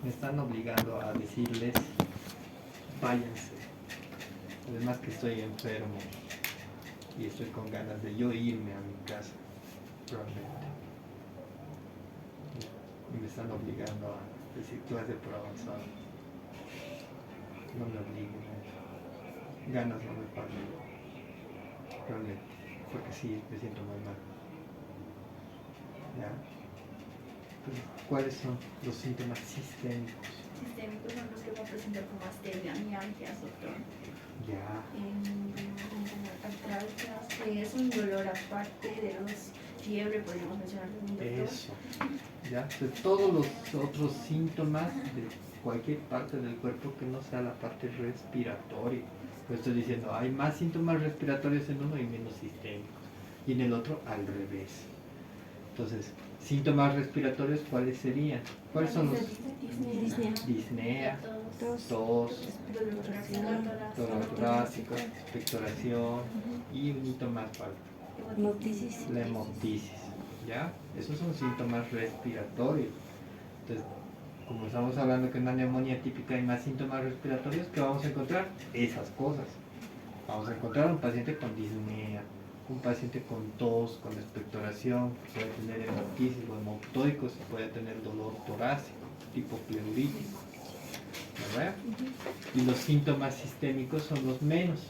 Me están obligando a decirles, váyanse. Además que estoy enfermo y estoy con ganas de yo irme a mi casa, realmente. Y me están obligando a decir clase por avanzado. No me obliguen a eso. Ganas no me faltan, realmente, porque sí, me siento muy mal. ¿Ya? Entonces, ¿cuáles son los síntomas sistémicos? Sistémicos son los que va a presentar como astenia, mialgia, sotón. Ya. Artralgias, es un dolor aparte de los fiebre, podríamos mencionar un doctor. Eso. ¿Ya? Entonces, todos los otros síntomas de cualquier parte del cuerpo que no sea la parte respiratoria. Pues estoy diciendo, hay más síntomas respiratorios en uno y menos sistémicos. Y en el otro, al revés. Entonces, síntomas respiratorios, ¿cuáles serían? ¿Cuáles son los? Disnea, tos, dolor torácico, expectoración y un hito más falta. La hemoptisis. ¿Ya? Esos son síntomas respiratorios. Entonces, como estamos hablando que en una neumonía típica hay más síntomas respiratorios, ¿qué vamos a encontrar? Esas cosas. Vamos a encontrar un paciente con disnea, un paciente con tos, con expectoración, que puede tener hemoptisis o hemoptoicos, puede tener dolor torácico, tipo pleurítico. ¿Verdad? Y los síntomas sistémicos son los menos.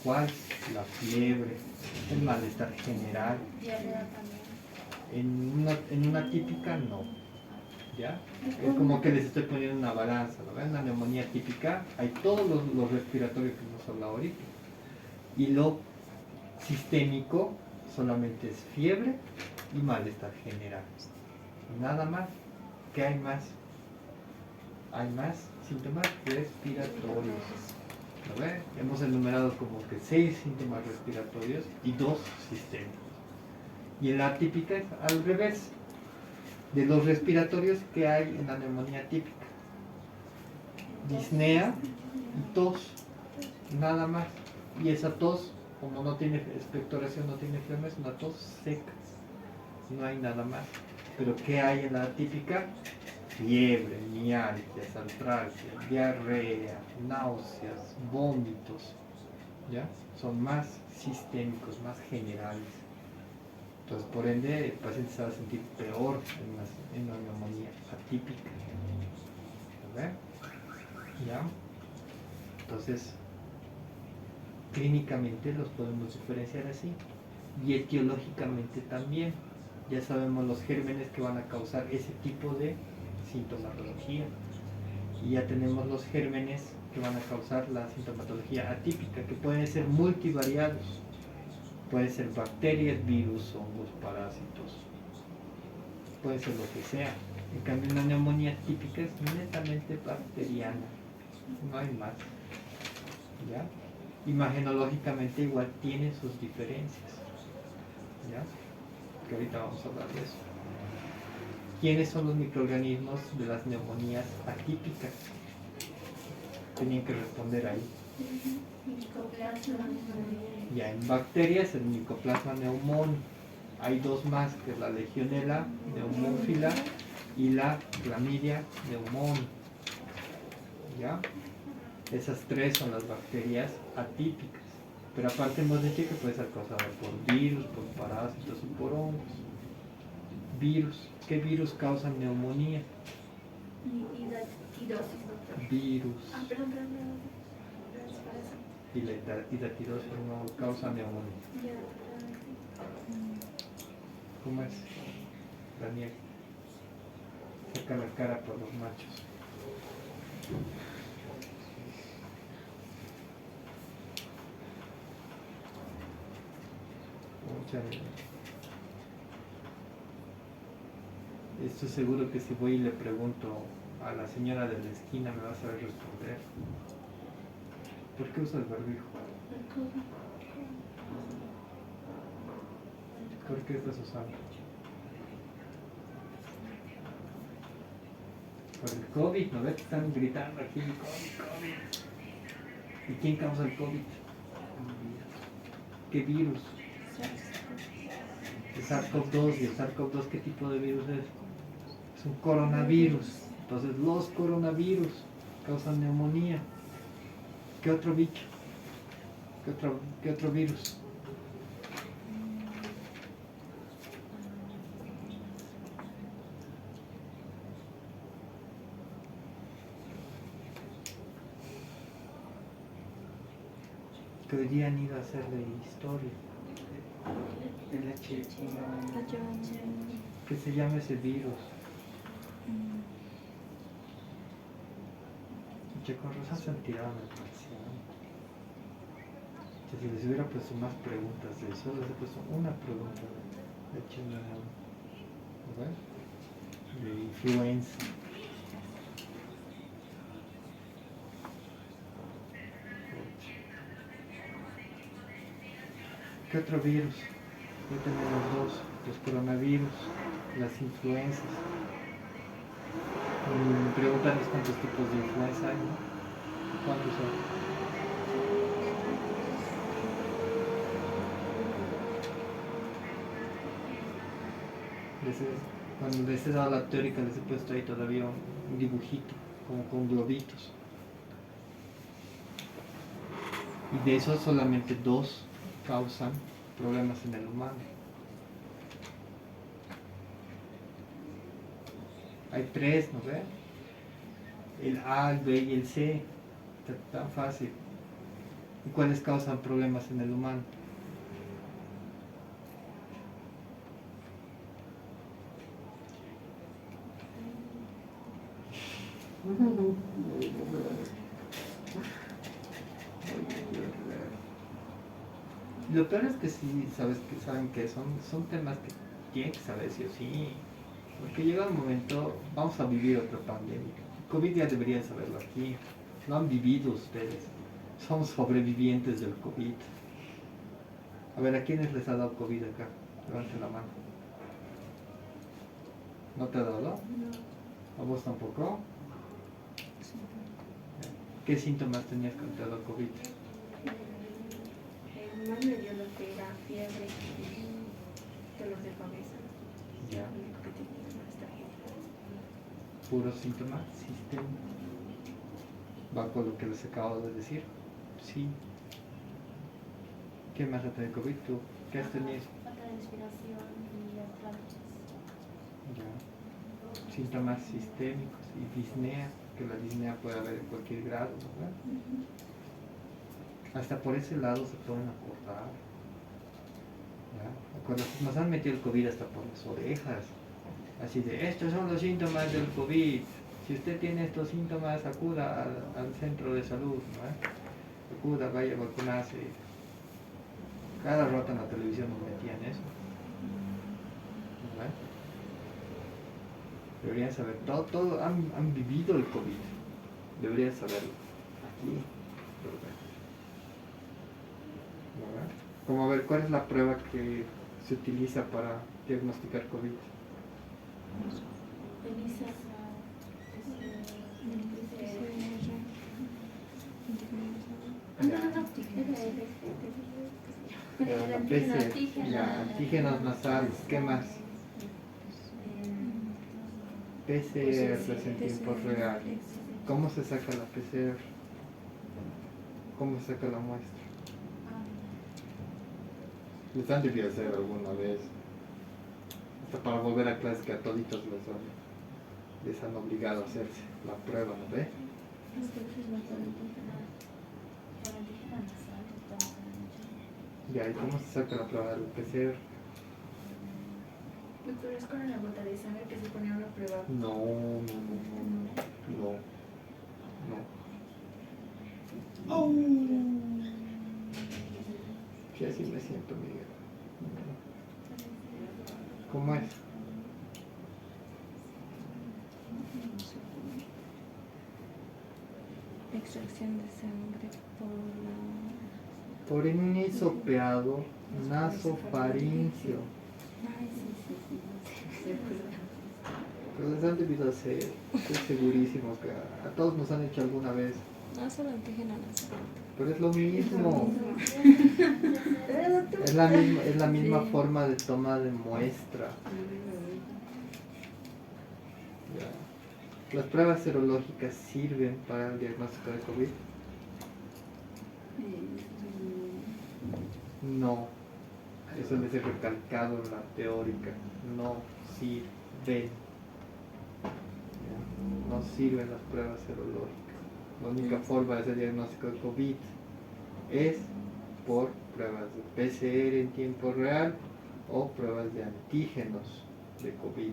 ¿Cuál? La fiebre, el malestar general. Diarrea también. En una típica no. ¿Ya? Es como que les estoy poniendo una balanza, ¿no? En la neumonía típica hay todos los respiratorios que hemos hablado ahorita. Y lo sistémico solamente es fiebre y malestar general. Nada más. ¿Qué hay más? Hay más síntomas respiratorios. ¿Lo ven? Hemos enumerado como que 6 síntomas respiratorios y 2 sistémicos. Y en la típica es al revés. De los respiratorios que hay en la neumonía típica. Disnea y tos. Nada más. Y esa tos, como no tiene expectoración, no tiene flema, es una tos seca. No hay nada más. Pero ¿qué hay en la típica? Fiebre, mialgias, artralgias, diarrea, náuseas, vómitos. ¿Ya? Son más sistémicos, más generales. Entonces, por ende, el paciente se va a sentir peor en una neumonía atípica. ¿Verdad? ¿Ya? Entonces, clínicamente los podemos diferenciar así. Y etiológicamente también. Ya sabemos los gérmenes que van a causar ese tipo de sintomatología. Y ya tenemos los gérmenes que van a causar la sintomatología atípica, que pueden ser multivariados. Pueden ser bacterias, virus, hongos, parásitos. Puede ser lo que sea. En cambio, una neumonía típica es netamente bacteriana. No hay más. ¿Ya? Imagenológicamente igual tiene sus diferencias. ¿Ya? Que ahorita vamos a hablar de eso. ¿Quiénes son los microorganismos de las neumonías atípicas? Tenían que responder ahí. Ya en bacterias, el Mycoplasma pneumoniae. Hay 2 más, que es la Legionella pneumófila y la Chlamydia pneumoniae. ¿Ya? Esas 3 son las bacterias atípicas. Pero aparte hemos dicho que puede ser causada por virus, por parásitos y por hongos. Virus. ¿Qué virus causan neumonía? Hidatidosis, doctor. Virus. Perdón. Y la hidatidosis no causa neumonía. ¿Cómo es, Daniel? Saca la cara por los machos. Estoy seguro que si voy y le pregunto a la señora de la esquina me va a saber responder. ¿Por qué usa el barbijo? ¿Por qué estás usando? Por el COVID, ¿no ves que están gritando aquí? COVID. ¿Y quién causa el COVID? ¿Qué virus? ese SARS-CoV-2. ¿Y el SARS-CoV-2 qué tipo de virus es? Es un coronavirus. Entonces los coronavirus causan neumonía. ¿Qué otro bicho? ¿Qué otro virus? Que hoy día han ido a hacerle historia. El H1N1. ¿Qué se llama ese virus? Che, con razón se han tirado en el parcial. Si les hubiera puesto más preguntas de eso, les he puesto una pregunta de H1N1. ¿Ves? De influenza. ¿Qué otro virus? Ya tenemos dos, los coronavirus, las influencias. Me preguntan cuántos tipos de influenza hay, ¿no? ¿Cuántos son? Cuando les he dado la teórica les he puesto ahí todavía un dibujito, como con globitos. Y de esos solamente dos causan problemas en el humano. Hay tres, ¿no ves? El A, el B y el C. Está tan fácil. ¿Y cuáles causan problemas en el humano? Lo peor es que sí, saben que son temas que tienen que saber sí o sí. Porque llega un momento, vamos a vivir otra pandemia. COVID ya deberían saberlo aquí. Lo han vivido ustedes. Somos sobrevivientes del COVID. A ver, ¿a quiénes les ha dado COVID acá? Levanten la mano. ¿No te ha dado? No. ¿A vos tampoco? ¿Qué síntomas tenías cuando te ha dado COVID? Más me dio lo que era fiebre y dolor de cabeza. Ya. Lo único que tenía no está bien. Puros síntomas sistémicos. ¿Va con lo que les acabo de decir? Sí. ¿Qué más ha tenido COVID tú? ¿Qué has tenido? Falta de respiración y artritis. Ya. Síntomas sistémicos y disnea, que la disnea puede haber en cualquier grado, ¿verdad? Hasta por ese lado se pueden acordar. ¿Ya? Cuando nos han metido el COVID hasta por las orejas. Así de, estos son los síntomas del COVID. Si usted tiene estos síntomas, acuda al centro de salud, ¿no? Acuda, vaya a vacunarse. Cada rato en la televisión nos metían eso. ¿No? Deberían saber, todo han vivido el COVID. Deberían saberlo. Aquí. ¿Verdad? Como a ver, ¿cuál es la prueba que se utiliza para diagnosticar COVID? ELISA. La PCR, ya, antígenos nasales, ¿qué más? PCR en tiempo real. ¿Cómo se saca la PCR? ¿Cómo se saca la muestra? Les han debido hacer alguna vez. Hasta para volver a clase que a toditos les han obligado a hacerse la prueba, ¿no ve? Ya, ¿y cómo se saca la prueba del PCR? Doctor, es con la gota de sangre que se pone a una prueba. No. Sí, así me siento, Miguel. ¿Cómo es? Extracción de sangre Por un hisopeado nasofaringeo. Ay, sí. Pero les han debido hacer, estoy segurísimo que a todos nos han hecho alguna vez No, solo antígeno nasal. Pero es lo mismo. ¿Verdad, doctor? Es la misma Sí. forma de toma de muestra. Ya. ¿Las pruebas serológicas sirven para el diagnóstico de COVID? No. Eso les he recalcado en la teórica. No sirven. Ya. No sirven las pruebas serológicas. La única forma de hacer diagnóstico de COVID es por pruebas de PCR en tiempo real o pruebas de antígenos de COVID.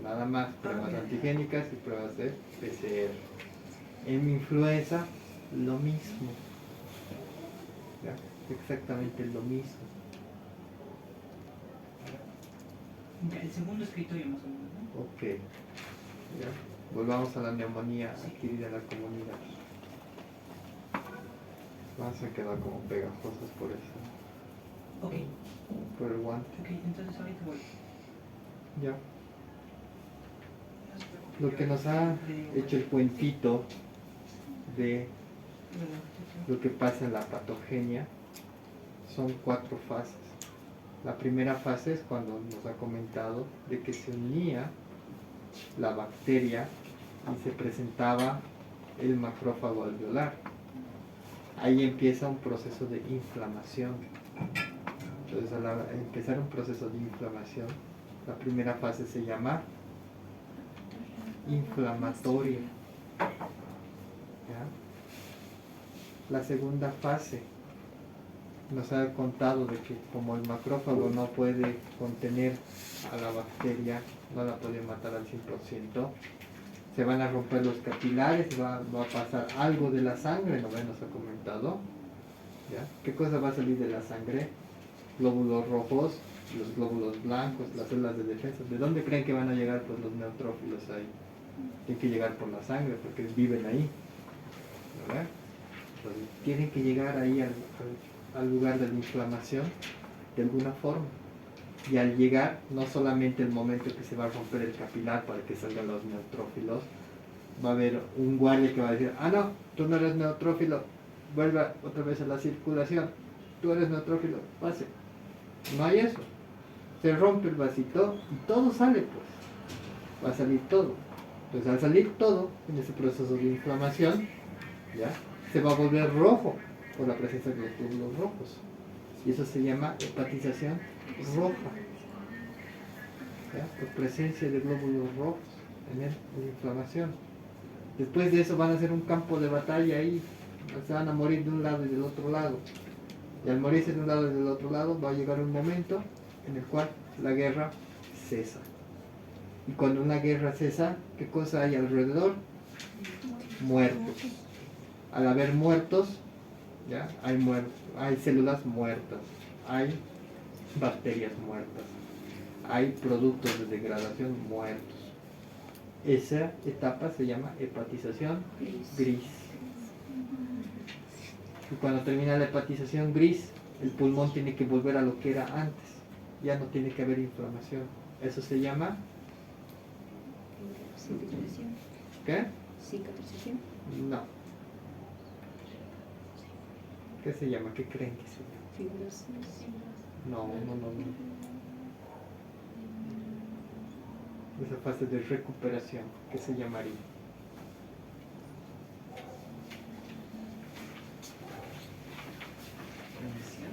Nada más, pruebas antigénicas y pruebas de PCR. En influenza, lo mismo. ¿Ya? Exactamente lo mismo. El segundo escritorio más o menos, ¿no? Ok. ¿Ya? Volvamos a la neumonía adquirida en la comunidad. Vamos a quedar como pegajosas por eso. Ok, Por el guante. ok, entonces ahorita voy. Ya. Lo que nos ha hecho el cuentito de lo que pasa en la patogenia son 4 fases. La primera fase es cuando nos ha comentado de que se unía la bacteria y se presentaba el macrófago alveolar. Ahí empieza un proceso de inflamación. Entonces, al empezar un proceso de inflamación, la primera fase se llama inflamatoria. ¿Ya? La segunda fase nos ha contado de que como el macrófago no puede contener a la bacteria, no la puede matar al 100%, se van a romper los capilares, va a pasar algo de la sangre, ¿no ven? Nos ha comentado. ¿Ya? ¿Qué cosa va a salir de la sangre? Glóbulos rojos, los glóbulos blancos, las células de defensa. ¿De dónde creen que van a llegar pues, los neutrófilos ahí? Tienen que llegar por la sangre porque viven ahí. ¿Verdad? Entonces, tienen que llegar ahí al lugar de la inflamación de alguna forma. Y al llegar, no solamente el momento que se va a romper el capilar para que salgan los neutrófilos, va a haber un guardia que va a decir, ah no, tú no eres neutrófilo, vuelva otra vez a la circulación, tú eres neutrófilo, pase. No hay eso. Se rompe el vasito y todo sale pues. Va a salir todo. Entonces al salir todo en ese proceso de inflamación, ¿ya? Se va a volver rojo por la presencia de los glóbulos rojos. Y eso se llama hepatización roja. ¿Ya? Por presencia de glóbulos rojos en la inflamación. Después de eso van a hacer un campo de batalla ahí. Se van a morir de un lado y del otro lado. Y al morirse de un lado y del otro lado va a llegar un momento en el cual la guerra cesa. Y cuando una guerra cesa, ¿qué cosa hay alrededor? Muertos. Al haber muertos, ¿ya? Hay células muertas, hay bacterias muertas, hay productos de degradación muertos. Esa etapa se llama hepatización gris. Y cuando termina la hepatización gris, el pulmón tiene que volver a lo que era antes. Ya no tiene que haber inflamación. Eso se llama... Cicatrización. ¿Qué? Cicatrización. No. ¿Qué se llama? ¿Qué creen que se llama? Fibrosis. No. Esa fase de recuperación, ¿qué se llamaría? Remisión.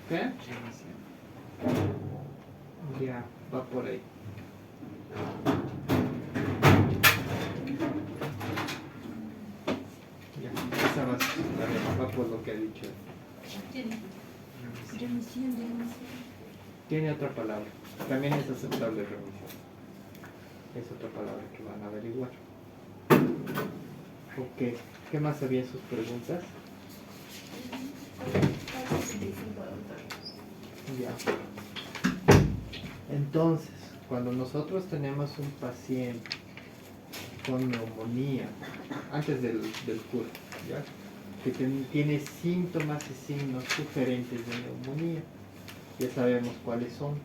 ¿Qué? Remisión. Ya, va por ahí. Ya, esa va por lo que ha dicho. Remisión. Tiene otra palabra. También es aceptable remisión. Es otra palabra que van a averiguar. Ok. ¿Qué más había en sus preguntas? Ya. Entonces, cuando nosotros tenemos un paciente con neumonía, antes del curso, ¿ya? Que tiene síntomas y signos sugerentes de neumonía, ya sabemos cuáles son,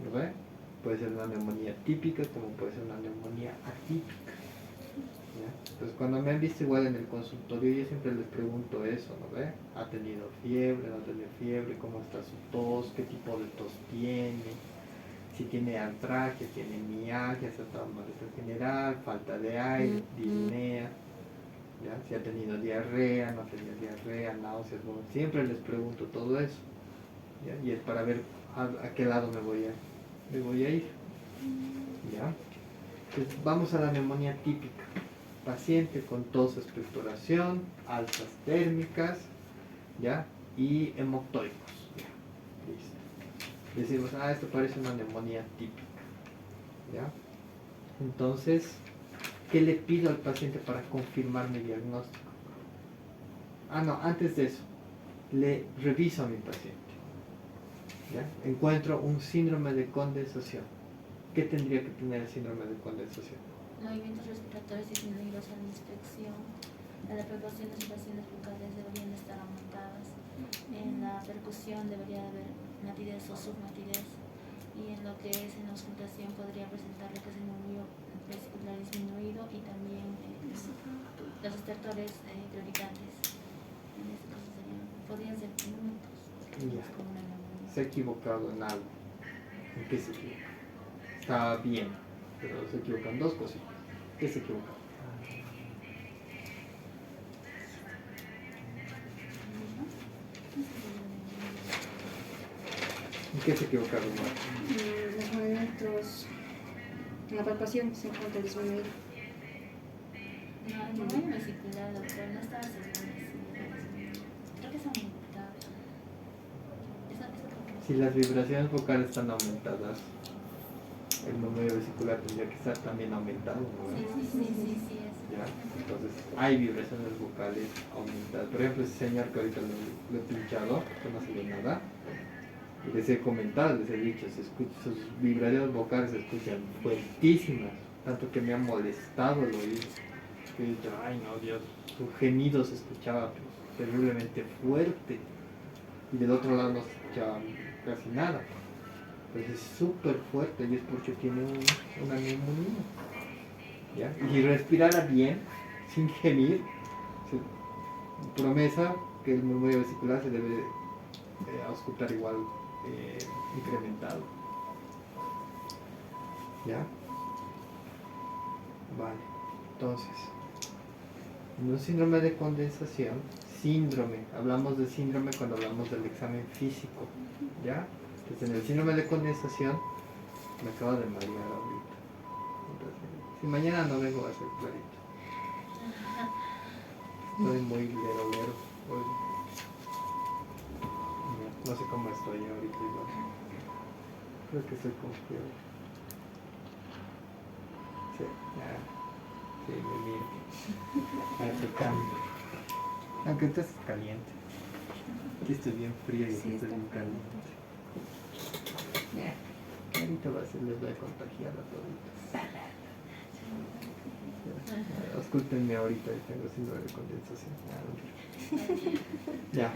¿no ve? Puede ser una neumonía típica como puede ser una neumonía atípica. ¿Ya? Entonces cuando me han visto igual en el consultorio, yo siempre les pregunto eso, ¿no ve? ¿Ha tenido fiebre? ¿No ha tenido fiebre? ¿Cómo está su tos? ¿Qué tipo de tos tiene? Si tiene artralgia, tiene mialgia, se está malestar general, falta de aire, disnea, ¿ya? Si ha tenido diarrea, no ha tenido diarrea, náuseas, bueno, siempre les pregunto todo eso, ¿ya? Y es para ver a qué lado me voy a ir, ¿ya? Entonces, vamos a la neumonía típica. Paciente con tos, expectoración, alzas térmicas, ¿ya? Y hemoctóicos, ¿ya? Listo. Decimos, esto parece una neumonía típica, ¿ya? Entonces, ¿qué le pido al paciente para confirmar mi diagnóstico? No, antes de eso, le reviso a mi paciente, ¿ya? Encuentro un síndrome de condensación. ¿Qué tendría que tener el síndrome de condensación? Movimientos respiratorios disminuidos a la inspección. En la percusión de situaciones bucales deberían estar aumentadas. En la percusión debería haber matidez o submatidez. Y en lo que es en la auscultación podría presentar lo que es el murmullo vesicular disminuido y también los estertores claricantes. En este caso podrían ser minutos. Ya. Como una neumonía. Se ha equivocado en algo. ¿En qué se equivoca? Está bien, pero se equivocan dos cositas. ¿Qué se equivoca? ¿En qué se equivocaron, Mar? Los movimientos en la palpación se encuentra disminuido. No, el murmullo vesicular, doctor, no estaba segura. Creo que es aumentado. Eso creo que Si las vibraciones vocales están aumentadas, el murmullo vesicular tendría que estar también aumentado, ¿no? sí, ¿Ya? Entonces, hay vibraciones vocales aumentadas. Por ejemplo, ese señor que ahorita lo he pinchado, que no se ve nada, y les he comentado, les he dicho, sus vibraciones vocales se escuchan fuertísimas, tanto que me ha molestado el oído. He dicho, ay no, Dios, su gemido se escuchaba terriblemente fuerte, y del otro lado no se escuchaba casi nada. Entonces es súper fuerte y es porque tiene una neumonía. ¿Ya? Y si respirara bien, sin gemir, promesa que el murmullo vesicular se debe auscultar igual incrementado. ¿Ya? Vale, entonces, en un síndrome de condensación, hablamos de síndrome cuando hablamos del examen físico, ¿ya? Entonces en el síndrome de condensación, me acabo de marear ahorita. Entonces, si mañana no vengo va a ser clarito. Estoy muy lero hoy. Ya, no sé cómo estoy ahorita igual. Creo que estoy con fiebre. Sí, ya. Sí, me miro. Hace cambio. Aunque esto es caliente. Aquí estoy bien frío y aquí Sí, estoy está bien caliente. Ahorita les voy a contagiar a toditos. Auscúltenme ahorita, tengo síndrome de condensación. Ya.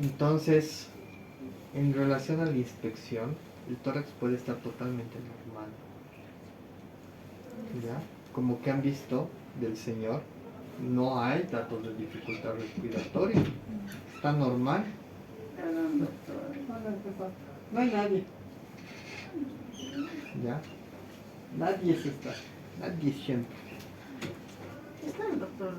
Entonces, en relación a la inspección, el tórax puede estar totalmente normal. ¿Ya? Como que han visto del señor, no hay datos de dificultad respiratoria. Está normal. No hay nadie. ¿Ya? Nadie se está. Nadie siente. ¿Está el doctor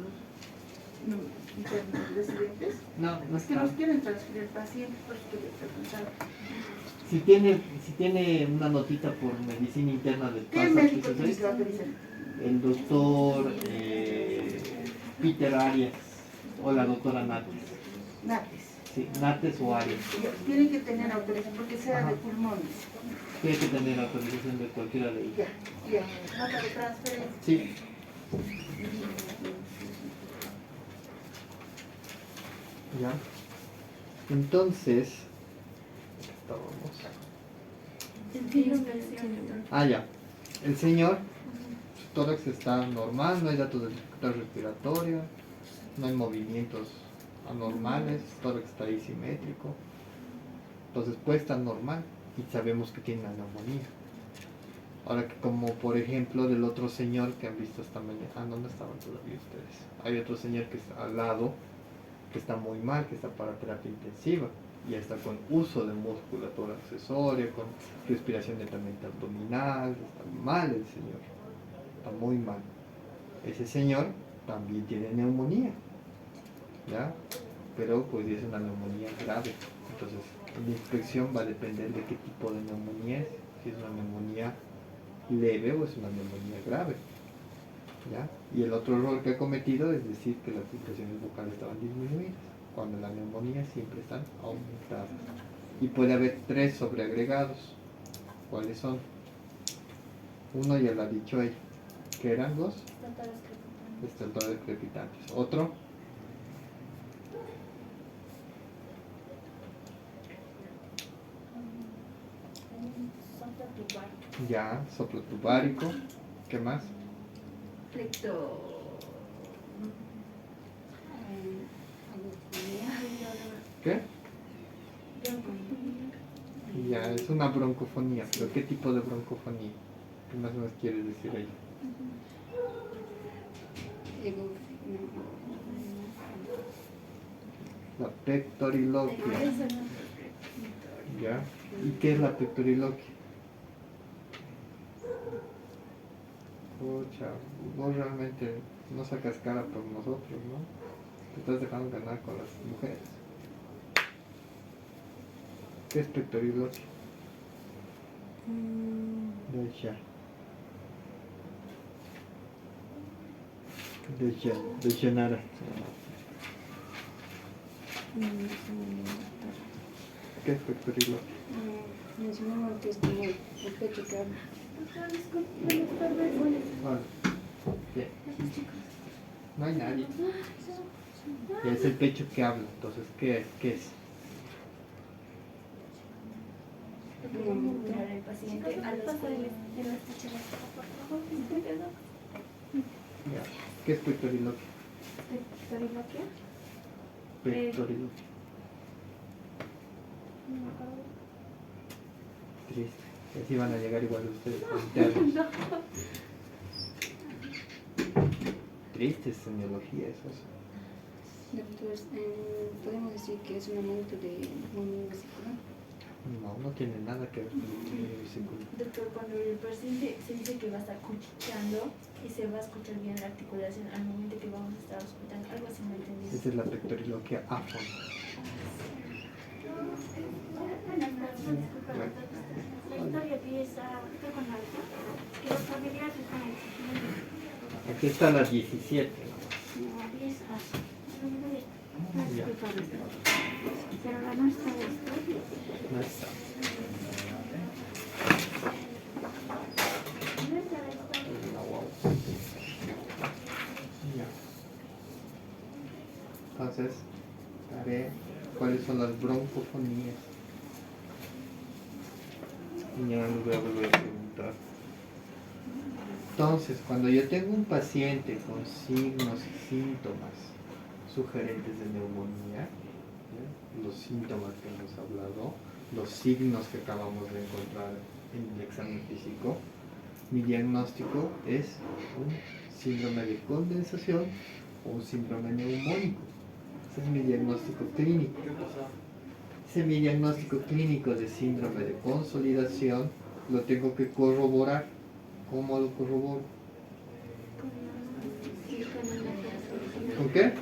interno residentes? No, no Es que está. nos quieren transferir pacientes, por eso quería preguntar. Si tiene una notita por medicina interna del ¿Qué PASA, médico ¿qué tienes es la eso? autorización? El doctor Peter Arias o la doctora Nates. Nates. Sí, Nates o Arias. Tienen que tener autorización porque sea Ajá. de pulmones. Tiene que tener autorización de cualquiera de ellos. Ya. Nota de transferencia. Sí. Ya. Entonces, estábamos. Ya. El señor, su tórax está normal, no hay datos de dificultad respiratoria, no hay movimientos anormales, el tórax está ahí simétrico. Entonces puede estar normal y sabemos que tiene una neumonía. Ahora que como por ejemplo del otro señor que han visto esta mañana, ¿dónde estaban todavía ustedes? Hay otro señor que está al lado, que está muy mal, que está para terapia intensiva, ya está con uso de musculatura accesoria, con respiración netamente abdominal, está mal el señor, está muy mal. Ese señor también tiene neumonía, ¿ya? Pero pues es una neumonía grave, entonces la inspección va a depender de qué tipo de neumonía es, si es una neumonía leve o es una neumonía grave, ¿ya? Y el otro error que ha cometido es decir que las filtraciones vocales estaban disminuidas, cuando la neumonía siempre están aumentadas. Y puede haber 3 sobreagregados. ¿Cuáles son? Uno ya lo ha dicho ella, que eran los estertores crepitantes. Otro, ya, soplo tubárico. ¿Qué más? Recto. ¿Qué? Ya, es una broncofonía, pero ¿qué tipo de broncofonía? ¿Qué más nos quiere decir ella? La pectoriloquia. ¿Ya? ¿Y qué es la pectoriloquia? Pucha, vos realmente no sacas cara por nosotros, ¿no? Te estás dejando ganar con las mujeres. ¿Qué es pectoriloquia? De Shanara. ¿Qué es pectoriloquia? Mencionamos que es como el pecho que habla. Vale. Bien. No hay nadie. Ya es el pecho que habla, entonces, ¿qué es? ¿Qué es? Mirar al paciente a los cuellos. Ya. ¿Qué es pectoriloquia? Pectoriloquia. Triste. Y así van a llegar igual ustedes. Internos. Triste semiología eso. Doctor, podemos decir que es un aumento de volumen vesicular. No tiene nada que ver con el vesículo. Doctor, cuando el paciente se dice que va a estar cuchicheando y se va a escuchar bien la articulación al momento que vamos a estar hospitalizando, algo así no entendí. Esa es la pectoriloquia áfona. La historia empieza con algo que los familiares están exigiendo. Aquí está la 17. No, 10 así. Ya. Pero la nuestra de esto. No está. No, wow. Ya. Entonces, haré cuáles son las broncofonías. Y ya les voy a volver a preguntar. Entonces, cuando yo tengo un paciente con signos y síntomas sugerentes de neumonía, ¿ya? Los síntomas que hemos hablado, los signos que acabamos de encontrar en el examen físico, mi diagnóstico es un síndrome de condensación o un síndrome neumónico. Ese es mi diagnóstico clínico. Ese mi diagnóstico clínico de síndrome de consolidación lo tengo que corroborar. ¿Cómo lo corroboro? ¿Con qué?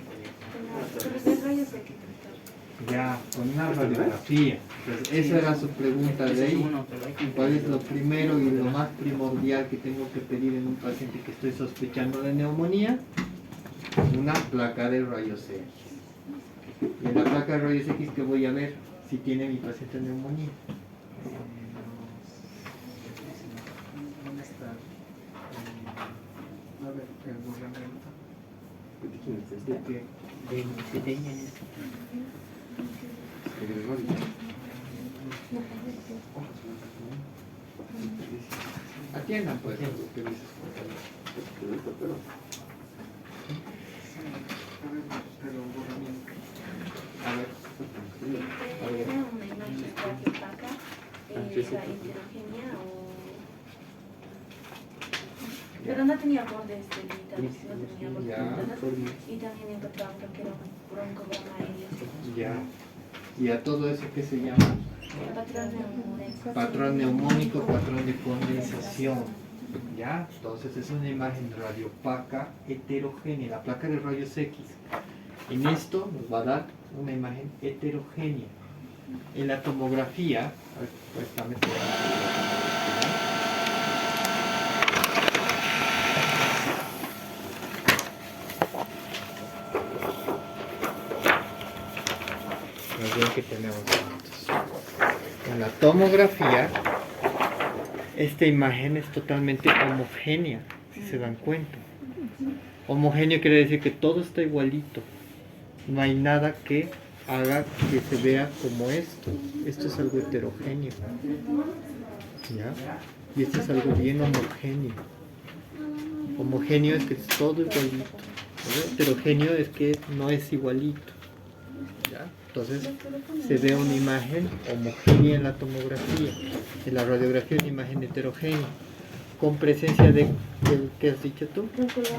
Ya, con una radiografía. Pues esa era su pregunta de ahí. ¿Cuál es lo primero y lo más primordial que tengo que pedir en un paciente que estoy sospechando de neumonía? Una placa de rayos X. Y en la placa de rayos X que voy a ver si tiene mi paciente neumonía. ¿Dónde está? A ver, el borramiento. ¿De qué? De ella en eso. Atiendan pues lo que dices. A ver. ¿Tiene una imagen de placa? ¿La heterogénea o Pero no tenía bordes delimitados, no tenía bordes Ya, delimitados. Y también encontraba que era un broncograma aéreo. ya. ¿Y a todo eso qué se llama? Patrón neumónico. Patrón neumónico, patrón de condensación. ¿Ya? Entonces es una imagen radiopaca heterogénea, la placa de rayos X. En esto nos va a dar una imagen heterogénea. En la tomografía, a ver, préstame este. Más bien que tenemos juntos. En la tomografía, esta imagen es totalmente homogénea, si se dan cuenta. Homogéneo quiere decir que todo está igualito. No hay nada que haga que se vea como esto. Esto es algo heterogéneo. ¿Ya? Y esto es algo bien homogéneo. Homogéneo es que es todo igualito. ¿Verdad? Heterogéneo es que no es igualito. ¿Ya? Entonces se ve una imagen homogénea en la tomografía. En la radiografía una imagen heterogénea. Con presencia de, ¿qué has dicho tú?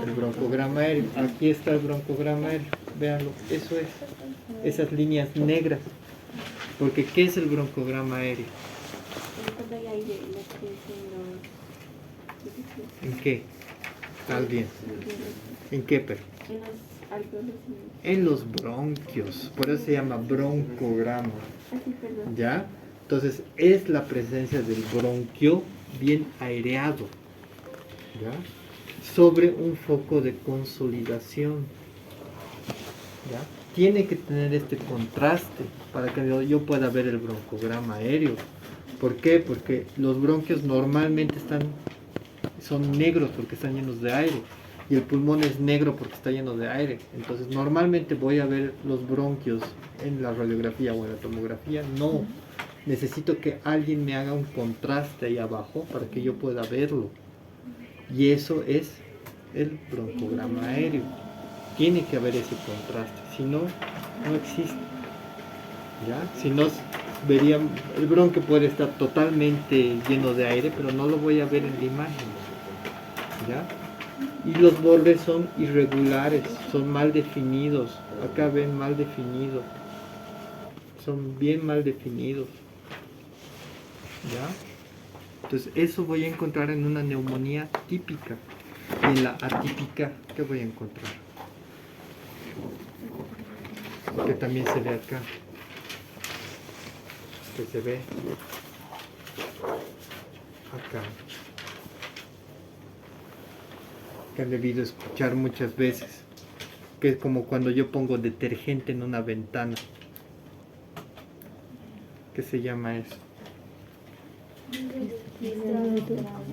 El broncograma aéreo. Aquí está el broncograma aéreo. Véanlo, eso es. Esas líneas negras. Porque ¿qué es el broncograma aéreo? Cuando hay aire, ¿En qué? Alguien. ¿En qué, pero? en los alveolos. En los bronquios. Por eso se llama broncograma. Así, perdón. ¿Ya? Entonces es la presencia del bronquio bien aireado, ¿ya? Sobre un foco de consolidación, ¿ya? Tiene que tener este contraste para que yo pueda ver el broncograma aéreo. ¿Por qué? Porque los bronquios normalmente son negros porque están llenos de aire y el pulmón es negro porque está lleno de aire. Entonces normalmente voy a ver los bronquios en la radiografía o en la tomografía. No, necesito que alguien me haga un contraste ahí abajo para que yo pueda verlo. Y eso es el broncograma aéreo. Tiene que haber ese contraste, si no, no existe. ¿Ya? Si no, verían, el bronquio puede estar totalmente lleno de aire, pero no lo voy a ver en la imagen. ¿Ya? Y los bordes son irregulares, son mal definidos. Acá ven mal definido. Son bien mal definidos. ¿Ya? Entonces eso voy a encontrar en una neumonía típica. Y en la atípica, ¿qué voy a encontrar? Que también se ve acá. Que se ve acá. Que han debido escuchar muchas veces. Que es como cuando yo pongo detergente en una ventana. ¿Qué se llama eso?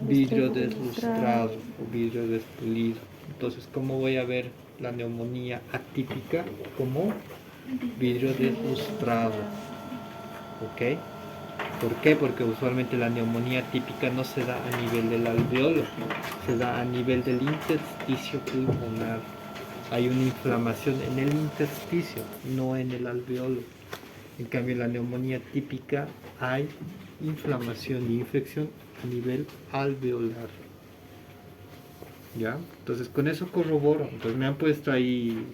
Vidrio deslustrado o vidrio despulido. Entonces, ¿cómo voy a ver la neumonía atípica? Como vidrio deslustrado. ¿Ok? ¿Por qué? Porque usualmente la neumonía típica no se da a nivel del alveolo, se da a nivel del intersticio pulmonar. Hay una inflamación en el intersticio, no en el alveolo. En cambio, en la neumonía típica hay inflamación y infección a nivel alveolar. ¿Ya? Entonces, con eso corroboro. Entonces, me han puesto ahí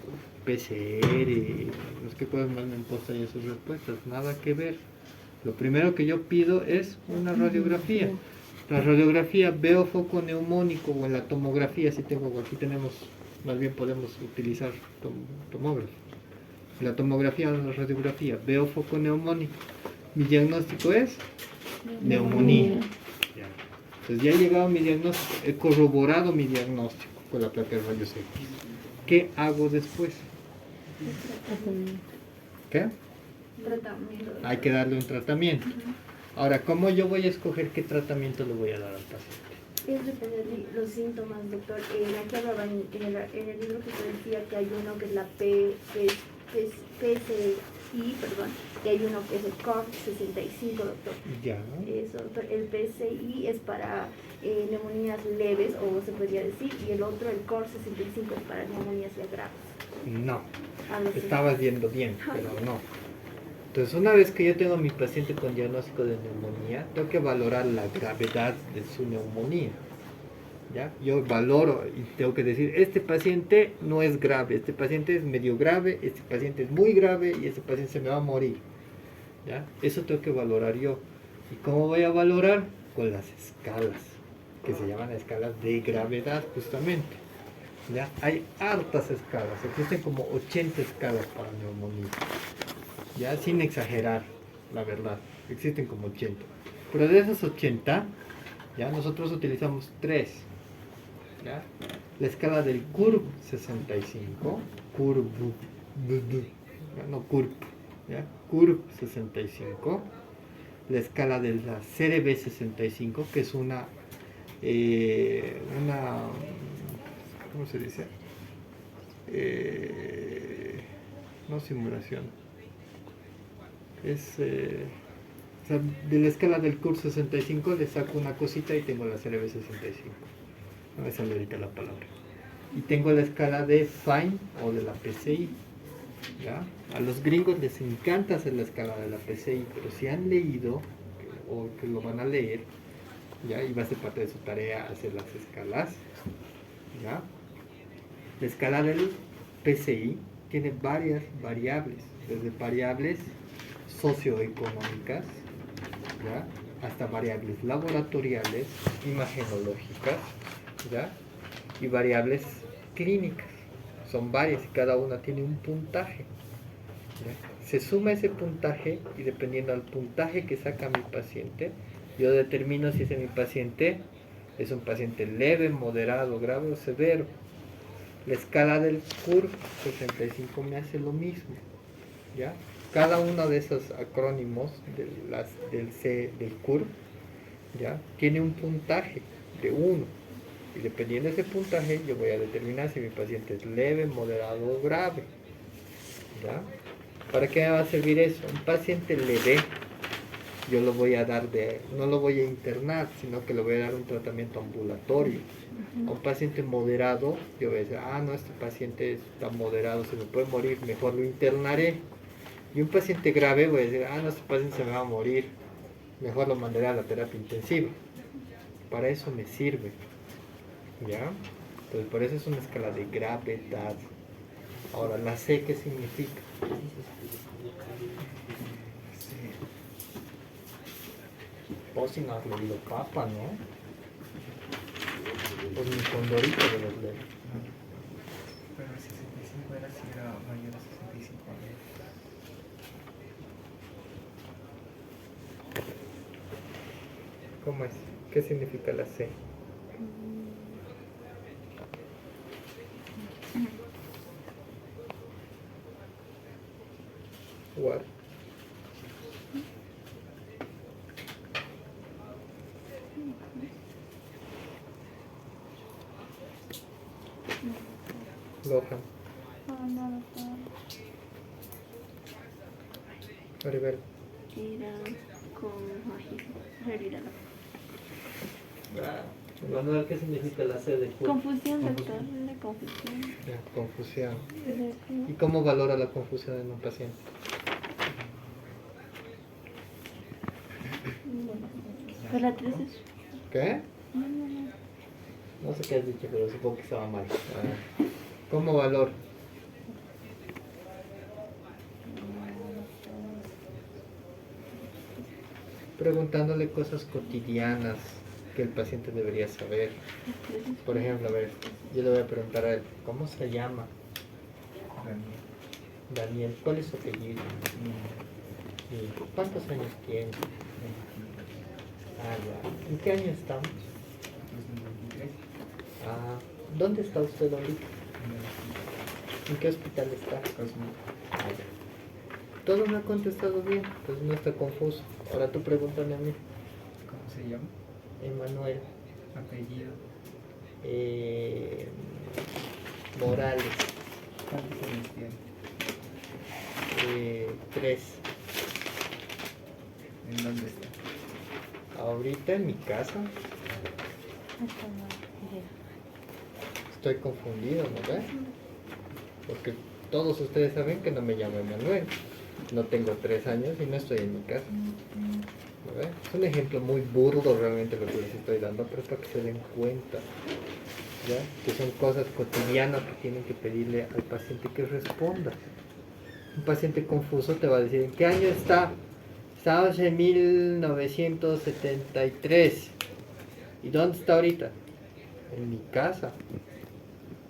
PCR, no sé qué cosas más me han puesto ahí en sus respuestas. Nada que ver. Lo primero que yo pido es una radiografía. La radiografía veo foco neumónico o en la tomografía, si tengo, aquí tenemos, más bien podemos utilizar tomógrafo. En la tomografía o la radiografía veo foco neumónico. Mi diagnóstico es neumonía. Ya. Entonces ya he llegado a mi diagnóstico, he corroborado mi diagnóstico con la placa de rayos X. ¿Qué hago después? ¿Qué? Tratamiento. Hay que darle un tratamiento. Ahora, ¿cómo yo voy a escoger qué tratamiento le voy a dar al paciente? Es depende de los síntomas, doctor. Aquí hablaba en el libro que se decía que hay uno que es la PCI, perdón, y hay uno que es el COR65, doctor. Ya. Eso, doctor. El PCI es para neumonías leves, o se podría decir, y el otro, el COR65, es para neumonías ya graves. No. A veces- Estabas yendo bien, pero no. Entonces, una vez que yo tengo a mi paciente con diagnóstico de neumonía, tengo que valorar la gravedad de su neumonía. ¿ya? Yo valoro y tengo que decir, este paciente no es grave, este paciente es medio grave, este paciente es muy grave y este paciente se me va a morir, ¿ya? Eso tengo que valorar yo. ¿Y cómo voy a valorar? Con las escalas, que se llaman escalas de gravedad justamente, ¿ya? Hay hartas escalas, existen como 80 escalas para neumonía, ya, sin exagerar, la verdad, existen como 80. Pero de esas 80, ya, nosotros utilizamos 3, ¿ya? La escala del CURB 65, CURB, no CURB, ¿ya? CURB 65, la escala de la CRB 65, que es una, ¿cómo se dice? No simulación, es, o sea, de la escala del CURB 65 le saco una cosita y tengo la CRB 65. No me sale ahorita la palabra. Y tengo la escala de Fine o de la PCI, ¿ya? A los gringos les encanta hacer la escala de la PCI, pero si han leído o que lo van a leer, ¿ya? Y va a ser parte de su tarea hacer las escalas, ¿ya? La escala del PCI tiene varias variables, desde variables socioeconómicas, ¿ya? Hasta variables laboratoriales, imagenológicas, ¿ya? Y variables clínicas. Son varias y cada una tiene un puntaje, ¿ya? Se suma ese puntaje y dependiendo del puntaje que saca mi paciente, yo determino si ese mi paciente es un paciente leve, moderado, grave o severo. La escala del CURB 65 me hace lo mismo, ¿ya? Cada uno de esos acrónimos del CURB, ¿ya? Tiene un puntaje de 1 y dependiendo de ese puntaje yo voy a determinar si mi paciente es leve, moderado o grave, ¿ya? ¿Para qué me va a servir eso? Un paciente leve yo lo voy a dar no lo voy a internar, sino que le voy a dar un tratamiento ambulatorio. A un paciente moderado yo voy a decir, no, este paciente está moderado, se me puede morir, mejor lo internaré. Y un paciente grave voy a decir, no, este paciente se me va a morir, mejor lo mandaré a la terapia intensiva. Para eso me sirve, ¿ya? Entonces por eso es una escala de gravedad. Ahora, la C, ¿qué significa? Vos si no has leído Papa, ¿no? Pues mi condorito de los leer. Pero el 65 era si era mayor a 65 años. ¿Cómo es? ¿Qué significa la C? What? Lohan. No, Maribel. era con realidad. Manuel, ¿qué significa la C de CURB? Confusión, doctor, la confusión. Ya, confusión. ¿Y cómo valora la confusión en un paciente? ¿Pero la 3 es? ¿Qué? No. No sé qué has dicho, pero supongo que estaba mal. ¿Cómo valor? Preguntándole cosas cotidianas que el paciente debería saber. Por ejemplo, a ver, yo le voy a preguntar a él, ¿cómo se llama? Daniel, ¿cuál es su apellido? ¿Y cuántos años tiene? Ya. ¿En qué año estamos? 2023. ¿Dónde está usted ahorita? ¿En qué hospital está? Ya. Todo me ha contestado bien, pues no está confuso. Ahora tú pregúntame a mí. ¿Cómo se llama? Emanuel. Apellido. Morales. ¿Cuántos años tiene? 3. ¿En dónde está? Ahorita en mi casa. Estoy confundido, ¿no ves? Porque todos ustedes saben que no me llamo Emanuel. No tengo 3 años y no estoy en mi casa. ¿No ves? Es un ejemplo muy burdo realmente lo que les estoy dando, pero es para que se den cuenta. ¿ya? Que son cosas cotidianas que tienen que pedirle al paciente que responda. Un paciente confuso te va a decir, ¿en qué año está? Estamos en 1973. ¿Y dónde está ahorita? En mi casa.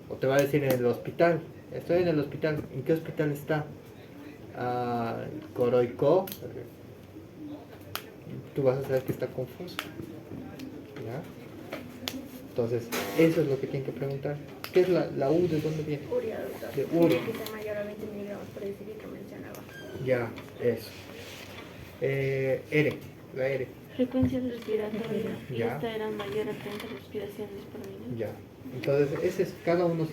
O te va a decir en el hospital. Estoy en el hospital. ¿En qué hospital está? Coroicó. Tú vas a saber que está confuso. ¿Ya? Entonces, eso es lo que tienen que preguntar. ¿Qué es la U? ¿De dónde viene? Uria, doctor. De uria. Tiene que ser mayor a 20 miligramos por decilitro, mencionaba. Ya, eso. R, la R. Frecuencia respiratoria. Y Ya. esta era mayor a 30 respiraciones por minuto. Ya. Entonces, ese es cada uno,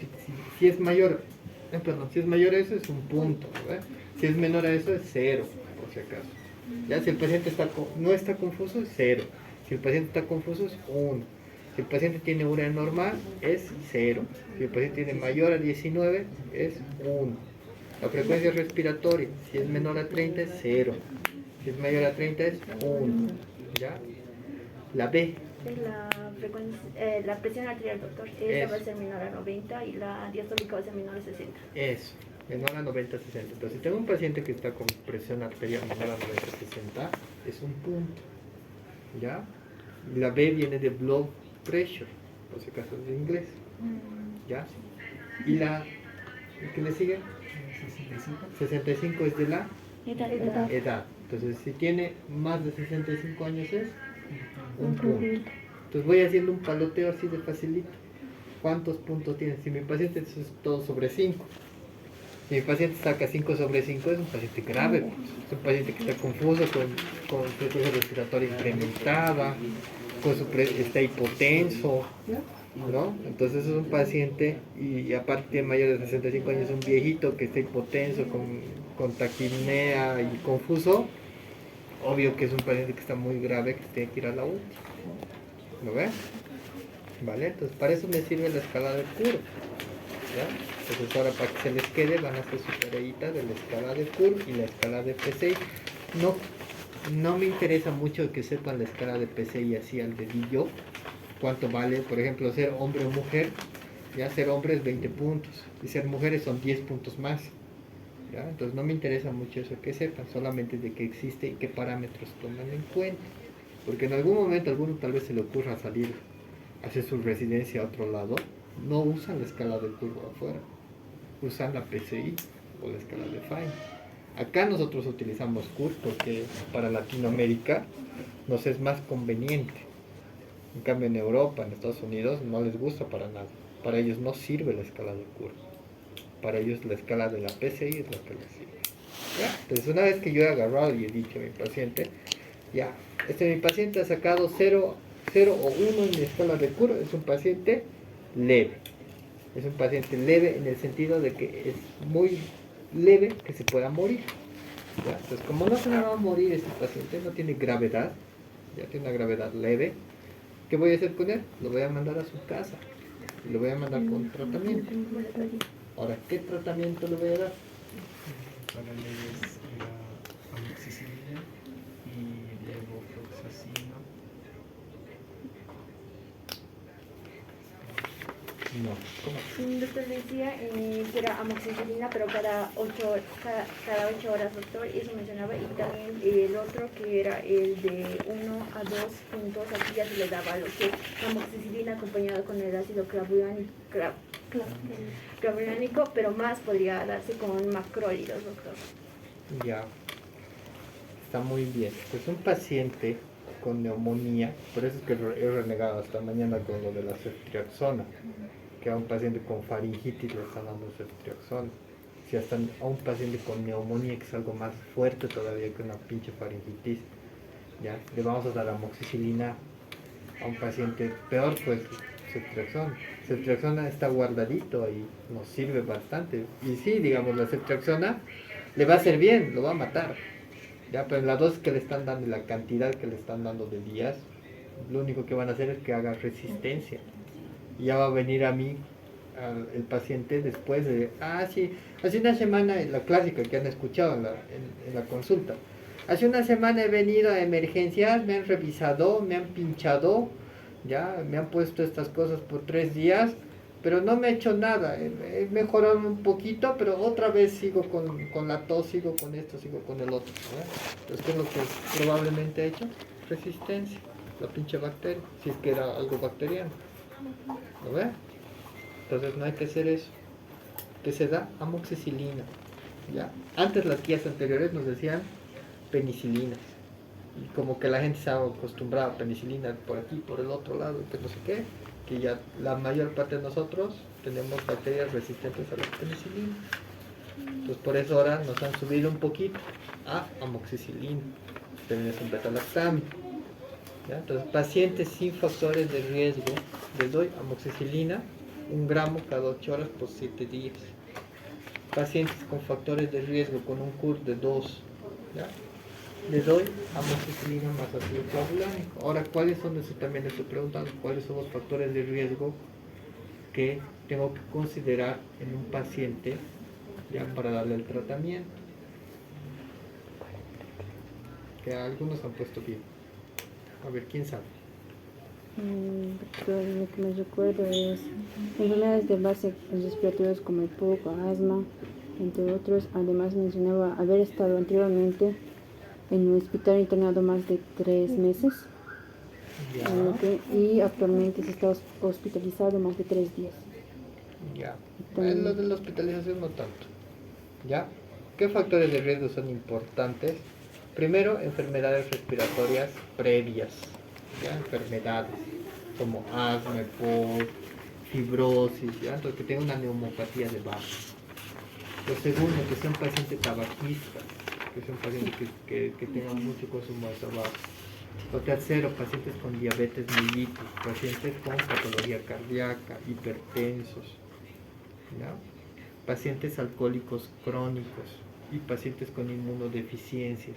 si es mayor, perdón, si es mayor a eso es un punto, ¿verdad? Si es menor a eso es 0, por si acaso. Ya, si el paciente no está confuso es 0. Si el paciente está confuso es 1. Si el paciente tiene urea normal es 0. Si el paciente tiene mayor a 19 es 1. La frecuencia respiratoria, si es menor a 30 es 0. Si es mayor a 30 es 1. ¿Ya? La B. Es la frecuencia, la presión arterial, doctor. Esta Eso. va a ser menor a 90 y la diastólica va a ser menor a 60. Eso, menor a 90-60. Entonces, si tengo un paciente que está con presión arterial menor a 90-60, es un punto. ¿Ya? Y la B viene de blood pressure, por si acaso es de inglés. ¿Ya? Y la ¿qué le sigue? 65 es de la edad. Entonces, si tiene más de 65 años es un punto. Entonces voy haciendo un paloteo así de facilito. ¿Cuántos puntos tiene? Si mi paciente es todo sobre 5. Si mi paciente saca 5 sobre 5 es un paciente grave. Es un paciente que está confuso, con frecuencia respiratoria incrementada, está hipotenso, ¿no? Entonces es un paciente, y aparte mayor de 65 años, un viejito que está hipotenso, con taquipnea y confuso. Obvio que es un paciente que está muy grave, que tiene que ir a la UTI. ¿Lo ves? ¿Vale? Entonces para eso me sirve la escala de Kurr. ¿Ya? Entonces ahora para que se les quede van a hacer su tareita de la escala de Kurr y la escala de PCI. No me interesa mucho que sepan la escala de PCI así al dedillo. Cuánto vale, por ejemplo, ser hombre o mujer. Ya ser hombre es 20 puntos y ser mujeres son 10 puntos más. ¿Ya? Entonces no me interesa mucho eso que sepan, solamente de que existe y qué parámetros toman en cuenta. Porque en algún momento a alguno tal vez se le ocurra salir a hacer su residencia a otro lado, no usan la escala de curva afuera, usan la PCI o la escala de Fine. Acá nosotros utilizamos Kurr porque para Latinoamérica nos es más conveniente. En cambio en Europa, en Estados Unidos, no les gusta para nada. Para ellos no sirve la escala de Kurr. Para ellos la escala de la PCI es la que les sirve. ¿Ya? Entonces una vez que yo he agarrado y he dicho a mi paciente, ya, mi paciente ha sacado 0 o 1 en la escala de Kurr, es un paciente leve. Es un paciente leve en el sentido de que es muy leve que se pueda morir. ¿Ya? Entonces como no se me va a morir este paciente, no tiene gravedad, ya tiene una gravedad leve, ¿qué voy a hacer con él? Lo voy a mandar a su casa y lo voy a mandar con tratamiento. Ahora, ¿qué tratamiento le voy a dar? Para leves la amoxicilina y levofloxacino. No, ¿cómo? Un doctor decía que era amoxicilina, pero cada 8 horas, doctor, y eso mencionaba. Y también el otro que era el de 1 a 2 puntos, aquí ya se le daba lo que es amoxicilina acompañado con el ácido clavulánico, pero más podría darse con macrólidos, doctor. Ya, está muy bien. Pues un paciente con neumonía, por eso es que he renegado hasta mañana con lo de la ceftriaxona, que a un paciente con faringitis le están dando ceftriaxona. Si hasta a un paciente con neumonía, que es algo más fuerte todavía que una pinche faringitis, ya le vamos a dar amoxicilina. A un paciente peor, pues ceftriaxona. Ceftriaxona está guardadito ahí, nos sirve bastante. Y sí, digamos, la ceftriaxona le va a hacer bien, lo va a matar. Ya, pero la dosis que le están dando y la cantidad que le están dando de días, lo único que van a hacer es que haga resistencia. Y ya va a venir a mí el paciente después de, sí, hace una semana, la clásica que han escuchado en la consulta. Hace una semana he venido a emergencias, me han revisado, me han pinchado, ya, me han puesto estas cosas por 3 días pero no me he hecho nada, he mejorado un poquito, pero otra vez sigo con la tos, sigo con esto, sigo con el otro, ¿no? Entonces, ¿qué es lo que probablemente he hecho? Resistencia, la pinche bacteria, si es que era algo bacteriano, ¿lo ve? Entonces no hay que hacer eso. ¿Qué se da? Amoxicilina, ¿ya? Antes las guías anteriores nos decían penicilinas, y como que la gente se ha acostumbrado a penicilina por aquí, por el otro lado, que no sé qué, que ya la mayor parte de nosotros tenemos bacterias resistentes a la penicilina. Entonces por eso ahora nos han subido un poquito a amoxicilina, también es un beta-lactam, ¿ya? Entonces pacientes sin factores de riesgo les doy amoxicilina 1 gramo cada 8 horas por 7 días. Pacientes con factores de riesgo con un CUR de 2, ¿ya? Le doy amoxicilina más ácido clavulánico. Ahora, ¿cuáles son? Eso también les estoy preguntando. ¿Cuáles son los factores de riesgo que tengo que considerar en un paciente ya para darle el tratamiento? Que algunos han puesto bien. A ver, ¿quién sabe? Doctor, lo que me recuerdo es enfermedades de base respiratorias como el POC, asma, entre otros. Además mencionaba haber estado anteriormente en un hospital internado más de 3 meses. Ya. Y actualmente se está hospitalizado más de 3 días. Ya. También. Lo de la hospitalización no tanto. ¿Ya? ¿Qué factores de riesgo son importantes? Primero, enfermedades respiratorias previas. ¿Ya? Enfermedades como asma, EPOC, fibrosis, ¿ya? Entonces que tenga una neumopatía de base. Lo segundo, que sean pacientes tabaquistas, que sean pacientes que tengan mucho consumo de tabaco. Lo tercero, pacientes con diabetes mellitus, pacientes con patología cardíaca, hipertensos, ¿ya? Pacientes alcohólicos crónicos y pacientes con inmunodeficiencias.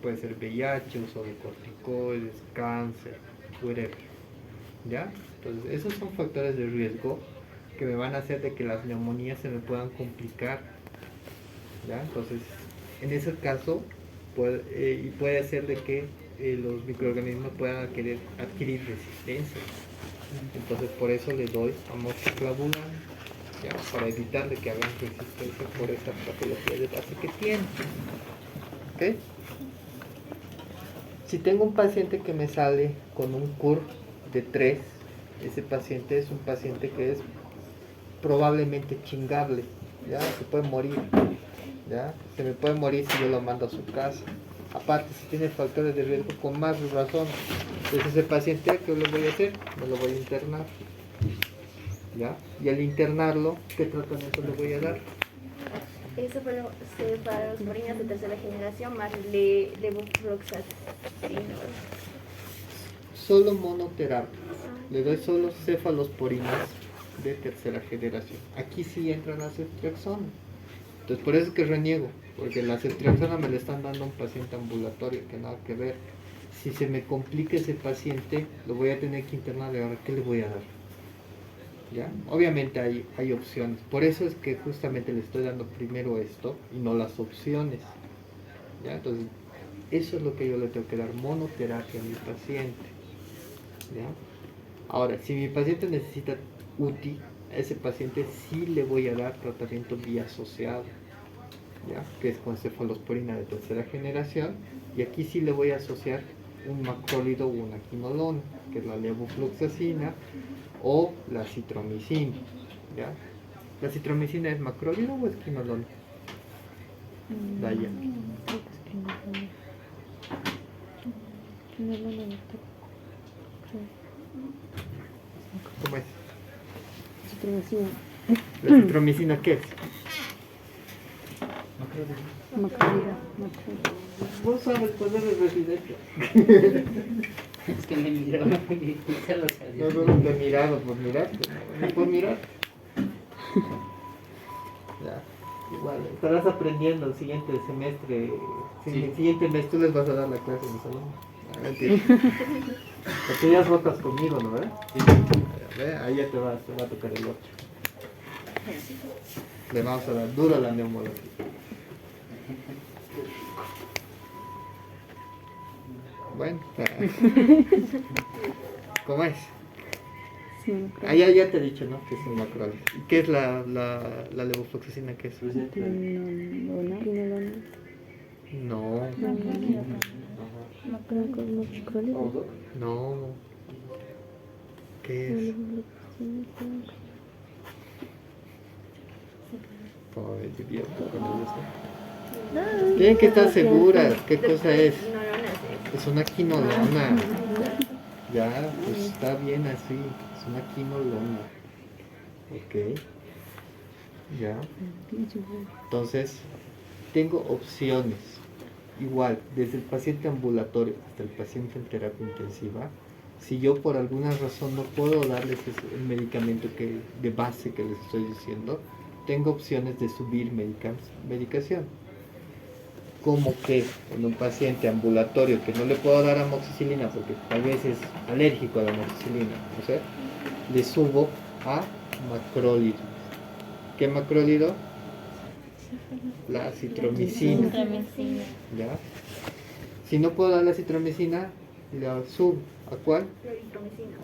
Puede ser VIH, uso de corticoides, cáncer, whatever, ¿ya? Entonces, esos son factores de riesgo que me van a hacer de que las neumonías se me puedan complicar, ¿ya? Entonces, en ese caso, puede ser de que los microorganismos puedan adquirir resistencia. Entonces, por eso les doy amoxiclavulan, ¿ya? Para evitar de que hagan resistencia por esa patología de base que tienen. ¿Ok? Si tengo un paciente que me sale con un CUR de 3, ese paciente es un paciente que es probablemente chingable, ¿ya? Se puede morir, ¿ya? Se me puede morir si yo lo mando a su casa. Aparte, si tiene factores de riesgo, con más razón. Entonces ese paciente, ¿qué le voy a hacer? Me lo voy a internar, ¿ya? Y al internarlo, ¿qué tratamiento le voy a dar? Eso para los morinas de tercera generación más levofloxacino. Solo monoterapia. Le doy solo cefalosporinas de tercera generación. Aquí sí entra la ceftriaxona. Entonces por eso es que reniego, porque la ceftriaxona me la están dando a un paciente ambulatorio que nada que ver. Si se me complica ese paciente, lo voy a tener que internar. ¿Y ahora qué le voy a dar? ¿Ya? Obviamente hay opciones. Por eso es que justamente le estoy dando primero esto y no las opciones. ¿Ya? Entonces, eso es lo que yo le tengo que dar, monoterapia a mi paciente. ¿Ya? Ahora, si mi paciente necesita UTI, a ese paciente sí le voy a dar tratamiento biasociado, ¿ya? Que es con cefalosporina de tercera generación, y aquí sí le voy a asociar un macrólido o una quinolona, que es la levofloxacina o la citromicina, ¿ya? ¿La citromicina es macrólido o es quinolona? Daya. ¿Cómo es? Citromicina. ¿La citromicina qué es? Macrolida. Vos sabes poner el residente. Es que me miró y se lo salió. No te he mirado por mirarte, no por mirar. Ya, igual, estarás aprendiendo el siguiente semestre. Sí. El siguiente mes tú les vas a dar la clase en el salón. Ah, mentira. Porque ya rotas conmigo, ¿no? Sí. Ya, ve, ahí ya te va a tocar el 8. Le vamos a dar duro a la neumología. Bueno, ¿cómo es? Ah, ya te he dicho, ¿no? Que es un macrólido. ¿Y qué es la levofloxacina? ¿Qué es? Quinolona. No, Macrólido. no. ¿Qué es? Ay, Dios, tienen que estar seguras. ¿Qué cosa es? No, no, Es una quinolona. Ya, pues está bien así. Es una quinolona. Ok. Ya. Entonces, tengo opciones. Igual, desde el paciente ambulatorio hasta el paciente en terapia intensiva. Si yo por alguna razón no puedo darles el medicamento de base que les estoy diciendo, tengo opciones de subir medicación. Como que en un paciente ambulatorio que no le puedo dar amoxicilina porque tal vez es alérgico a la amoxicilina, ¿no sé? Le subo a macrólido. ¿Qué macrólido? La citromicina. ¿Ya? Si no puedo dar la citromicina, le subo. ¿A cuál? cloritromicina.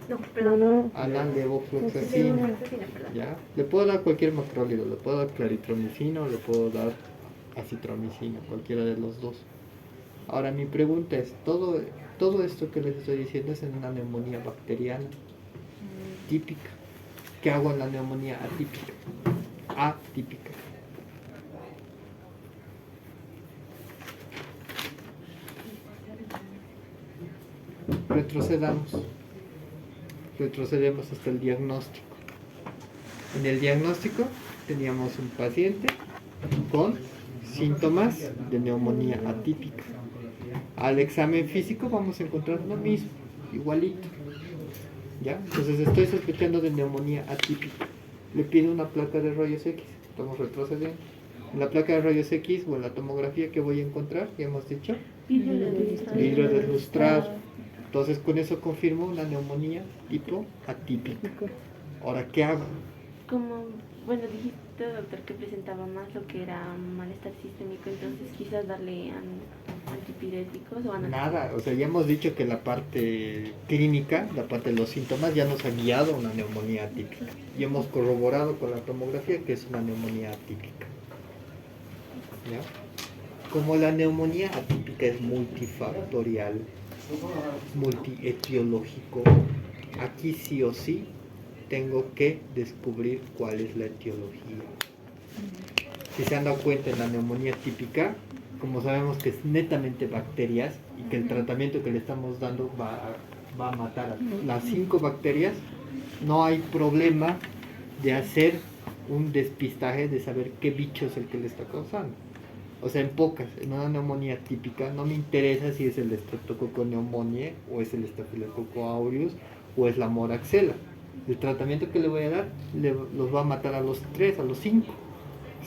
No, perdón. A la levofloxacina. Levofloxacina, perdón. ¿Ya? Le puedo dar cualquier macrólido, le puedo dar claritromicina o le puedo dar acitromicina, cualquiera de los dos. Ahora mi pregunta es, todo esto que les estoy diciendo es en una neumonía bacteriana típica. ¿Qué hago en la neumonía atípica? Atípica. Retrocedemos hasta el diagnóstico. En el diagnóstico teníamos un paciente con síntomas de neumonía atípica. Al examen físico vamos a encontrar lo mismo, igualito. ¿Ya? Entonces estoy sospechando de neumonía atípica. Le pido una placa de rayos X. Estamos retrocediendo. En la placa de rayos X o en la tomografía, ¿qué voy a encontrar? Ya hemos dicho. Vidrio deslustrado. Entonces con eso confirmo una neumonía tipo atípica. Ahora, ¿qué hago? Como, bueno, dijiste, doctor, que presentaba más lo que era malestar sistémico, entonces quizás darle antipiréticos o Nada, o sea, ya hemos dicho que la parte clínica, la parte de los síntomas, ya nos ha guiado a una neumonía atípica. Y hemos corroborado con la tomografía que es una neumonía atípica. ¿Ya? Como la neumonía atípica es multifactorial, multietiológico, aquí sí o sí tengo que descubrir cuál es la etiología. Si se han dado cuenta, en la neumonía típica, como sabemos que es netamente bacterias y que el tratamiento que le estamos dando va a matar a las 5 bacterias, no hay problema de hacer un despistaje de saber qué bicho es el que le está causando. O sea, en pocas, en una neumonía típica, no me interesa si es el Streptococcus pneumoniae o es el Staphylococcus aureus o es la Moraxella. El tratamiento que le voy a dar los va a matar a los 3, a los 5,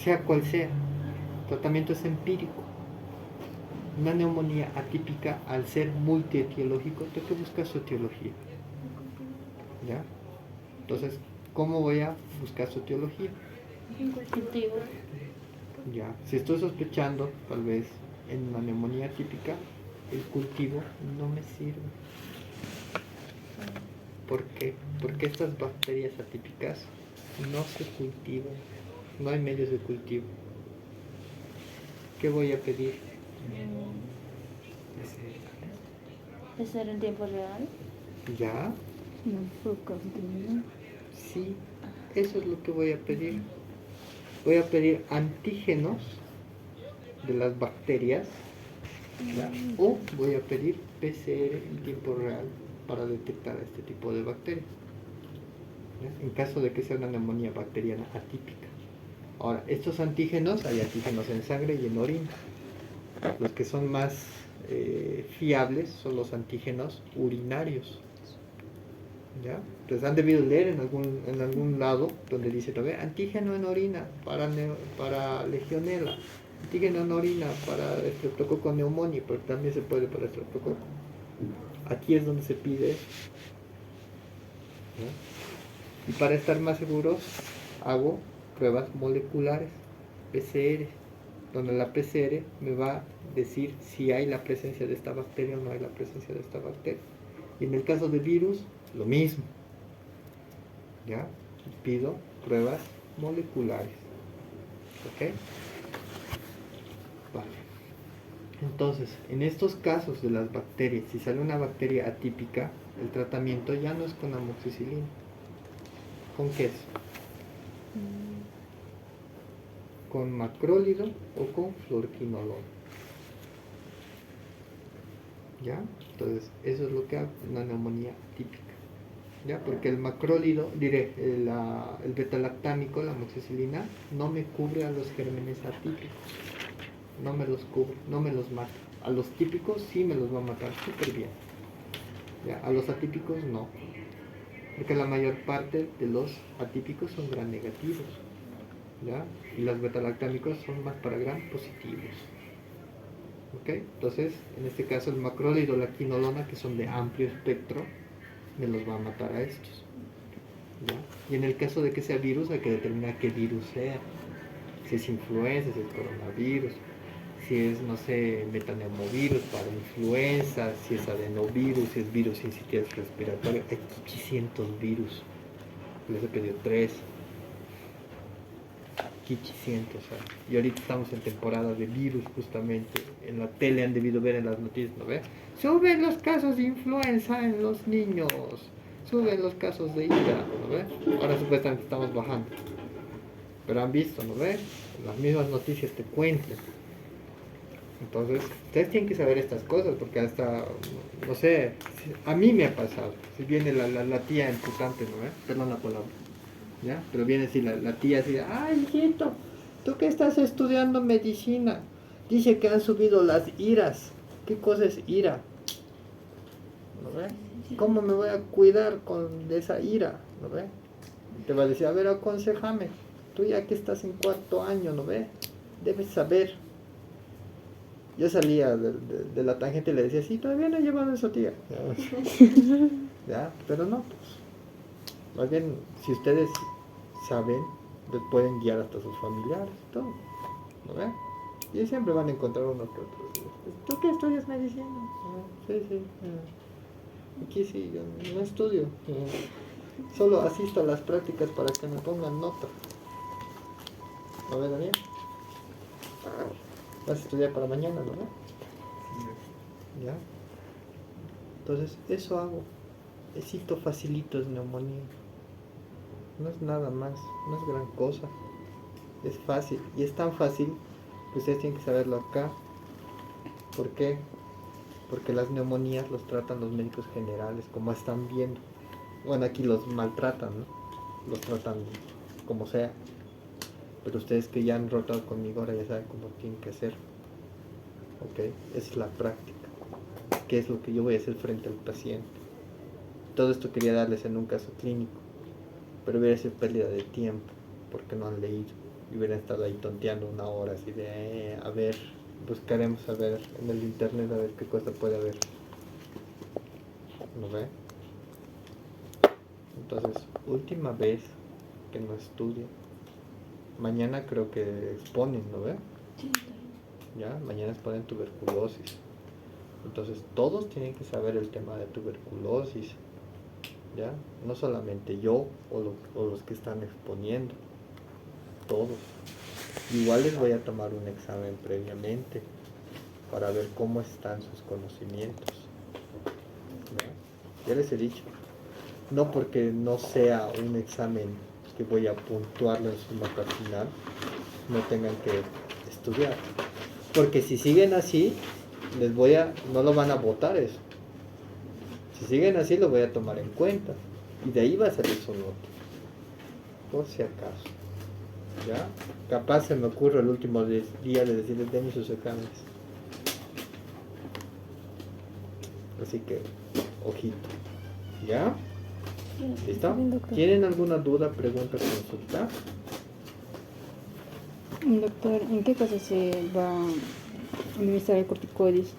sea cual sea. El tratamiento es empírico. Una neumonía atípica, al ser multietiológico, tengo que buscar su etiología. ¿Ya? Entonces, ¿cómo voy a buscar su etiología? Ya, si estoy sospechando, tal vez, en una neumonía típica, el cultivo no me sirve. ¿Por qué? Porque estas bacterias atípicas no se cultivan, no hay medios de cultivo. ¿Qué voy a pedir? ¿PCR en tiempo real? ¿Ya? Sí, eso es lo que voy a pedir. Voy a pedir antígenos de las bacterias, ¿ya? O voy a pedir PCR en tiempo real para detectar este tipo de bacterias, ¿ya? En caso de que sea una neumonía bacteriana atípica. Ahora, estos antígenos, hay antígenos en sangre y en orina. Los que son más fiables son los antígenos urinarios. ¿Ya? Entonces han debido leer en algún lado donde dice todavía antígeno en orina para legionela, antígeno en orina para Streptococcus pneumoniae, porque también se puede para Streptococcus. Aquí es donde se pide eso. ¿Ya? Y para estar más seguros hago pruebas moleculares, PCR, donde la PCR me va a decir si hay la presencia de esta bacteria o no hay la presencia de esta bacteria. Y en el caso de virus, lo mismo. ¿Ya? Pido pruebas moleculares. ¿Ok? Vale. Entonces, en estos casos de las bacterias, si sale una bacteria atípica, el tratamiento ya no es con amoxicilina. ¿Con qué es? Con macrólido o con fluorquinolona. ¿Ya? Entonces, eso es lo que hago, una neumonía típica. ¿Ya? Porque el macrólido, el betalactámico, la amoxicilina, no me cubre a los gérmenes atípicos. No me los cubre, no me los mata. A los típicos sí me los va a matar súper bien. ¿Ya? A los atípicos no. Porque la mayor parte de los atípicos son gram negativos. ¿Ya? Y los betalactámicos son más para gram positivos. ¿Ok? Entonces, en este caso el macrólido, la quinolona, que son de amplio espectro, me los va a matar a estos. ¿Ya? Y en el caso de que sea virus, hay que determinar qué virus sea. Si es influenza, si es coronavirus, si es, no sé, metaneumovirus para influenza, si es adenovirus, si es virus sincitial respiratorio. Hay 500 virus. Les he pedido 3. 500, y ahorita estamos en temporada de virus justamente. En la tele han debido ver en las noticias, ¿no ve? Suben los casos de influenza en los niños, suben los casos de hígado, ¿no ve? Ahora supuestamente estamos bajando, pero han visto, ¿no ve? Las mismas noticias te cuentan. Entonces, ustedes tienen que saber estas cosas, porque hasta, no sé, a mí me ha pasado. Si viene la tía imputante, ¿no ve? Perdón la palabra. ¿Ya? Pero viene así la tía así, ay hijito, tú que estás estudiando medicina, dice que han subido las iras. ¿Qué cosa es ira? ¿No ve? ¿Cómo me voy a cuidar de esa ira? ¿No ve? Te va a decir, a ver, aconsejame, tú ya que estás en 4º año, ¿no ve? Debes saber. Yo salía de la tangente y le decía, sí, todavía no he llevado eso, tía. ¿Ya? Pero no, pues. Más bien, si ustedes saben, les pueden guiar hasta sus familiares y todo, ¿no ven? Y siempre van a encontrar uno que otro. ¿Tú qué estudias medicina? Sí. Aquí sí, yo no estudio. Solo asisto a las prácticas para que me pongan nota. ¿No ves, Daniel? Vas a estudiar para mañana, ¿no ves? ¿Ya? Entonces, eso hago. Esito facilito es neumonía. No es nada más, no es gran cosa. Es fácil. Y es tan fácil que ustedes tienen que saberlo acá. ¿Por qué? Porque las neumonías los tratan los médicos generales, como están viendo. Bueno, aquí los maltratan, ¿no? Los tratan como sea. Pero ustedes que ya han rotado conmigo ahora ya saben cómo tienen que hacer. ¿Ok? Esa es la práctica. ¿Qué es lo que yo voy a hacer frente al paciente? Todo esto quería darles en un caso clínico. Pero hubiera sido pérdida de tiempo, porque no han leído. Y hubieran estado ahí tonteando 1 hora, así de, a ver, buscaremos a ver en el internet a ver qué cosa puede haber. ¿No ve? Entonces, última vez que no estudio. Mañana creo que exponen, ¿no ve? Ya, mañana exponen tuberculosis. Entonces, todos tienen que saber el tema de tuberculosis. ¿Ya? No solamente yo o los que están exponiendo, todos. Igual les voy a tomar un examen previamente para ver cómo están sus conocimientos. ¿Ya? Ya les he dicho, no porque no sea un examen que voy a puntuarlo en su nota final, no tengan que estudiar. Porque si siguen así, no lo van a votar eso. Si siguen así lo voy a tomar en cuenta y de ahí va a salir su nota, por si acaso. ¿Ya? Capaz se me ocurre el último día de decirles denme sus exámenes. Así que, ojito. ¿Ya? ¿Listo? ¿Tienen alguna duda, pregunta, consulta? Doctor, ¿en qué caso se va a administrar el corticoides?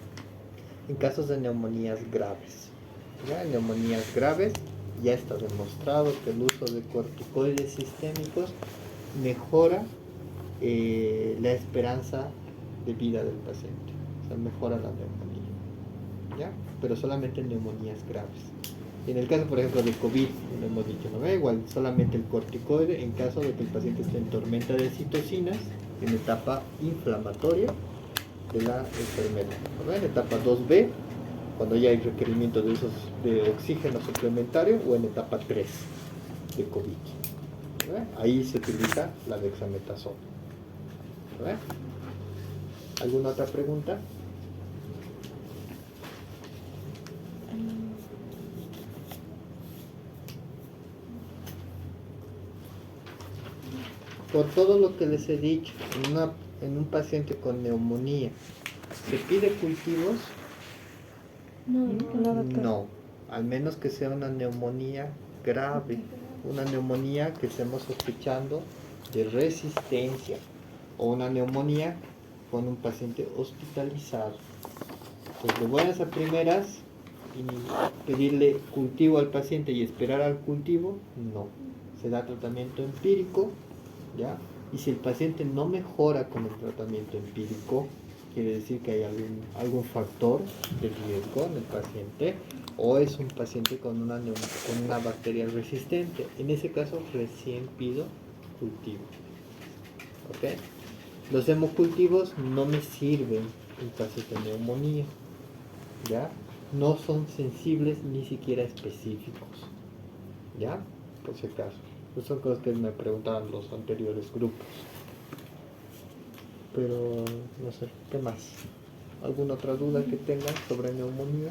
En casos de neumonías graves. ¿Ya? En neumonías graves ya está demostrado que el uso de corticoides sistémicos mejora la esperanza de vida del paciente. O sea, mejora la neumonía. ¿Ya? Pero solamente en neumonías graves. En el caso, por ejemplo, de COVID, lo hemos dicho, ¿no? Igual, solamente el corticoide en caso de que el paciente esté en tormenta de citocinas, en etapa inflamatoria de la enfermedad, ¿no? En etapa 2B, cuando ya hay requerimiento de usos de oxígeno suplementario, o en etapa 3 de COVID. ¿No? Ahí se utiliza la dexametasona. ¿No? ¿Alguna otra pregunta? Por todo lo que les he dicho, en un paciente con neumonía, ¿se pide cultivos? No, al menos que sea una neumonía grave, una neumonía que estemos sospechando de resistencia o una neumonía con un paciente hospitalizado. Pues de buenas a primeras, y pedirle cultivo al paciente y esperar al cultivo, no. Se da tratamiento empírico, ¿ya? Y si el paciente no mejora con el tratamiento empírico, quiere decir que hay algún factor de riesgo en el paciente, o es un paciente con una bacteria resistente. En ese caso, recién pido cultivo. ¿Ok? Los hemocultivos no me sirven en casos de neumonía, ¿ya? No son sensibles ni siquiera específicos, ¿ya? Por si acaso. Esas son cosas que me preguntaban los anteriores grupos. Pero, no sé, ¿qué más? ¿Alguna otra duda que tengan sobre neumonía?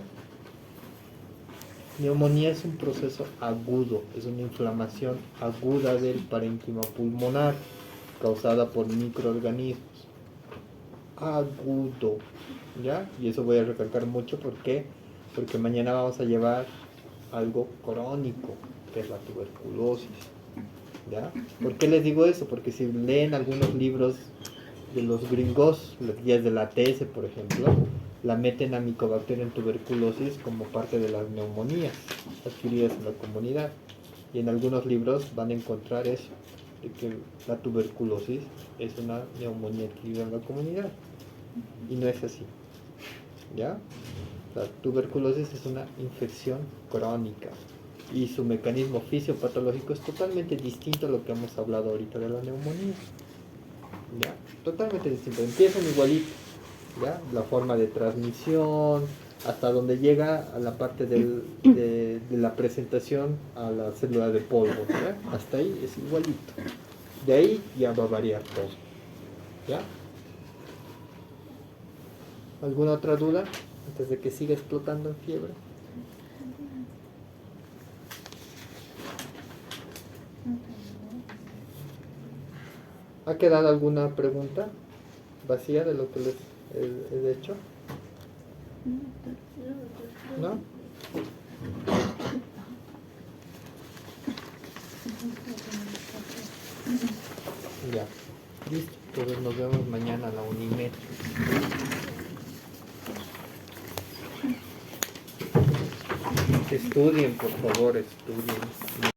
Neumonía es un proceso agudo, es una inflamación aguda del parénquima pulmonar causada por microorganismos. Agudo, ¿ya? Y eso voy a recalcar mucho porque mañana vamos a llevar algo crónico, que es la tuberculosis, ¿ya? ¿Por qué les digo eso? Porque si leen algunos libros de los gringos, las guías de la ATS, por ejemplo, la meten a Mycobacterium tuberculosis como parte de las neumonías adquiridas en la comunidad. Y en algunos libros van a encontrar eso, de que la tuberculosis es una neumonía adquirida en la comunidad. Y no es así, ¿ya? La tuberculosis es una infección crónica y su mecanismo fisiopatológico es totalmente distinto a lo que hemos hablado ahorita de la neumonía, ¿ya? Totalmente distinto, empiezan igualito, ¿ya? La forma de transmisión, hasta donde llega a la parte de la presentación a la célula de polvo, ¿ya? Hasta ahí es igualito. De ahí ya va a variar todo, ¿ya? ¿Alguna otra duda antes de que siga explotando en fiebre? ¿Ha quedado alguna pregunta vacía de lo que les he hecho? ¿No? Ya, listo. Entonces nos vemos mañana a la 1:30. Estudien, por favor, estudien.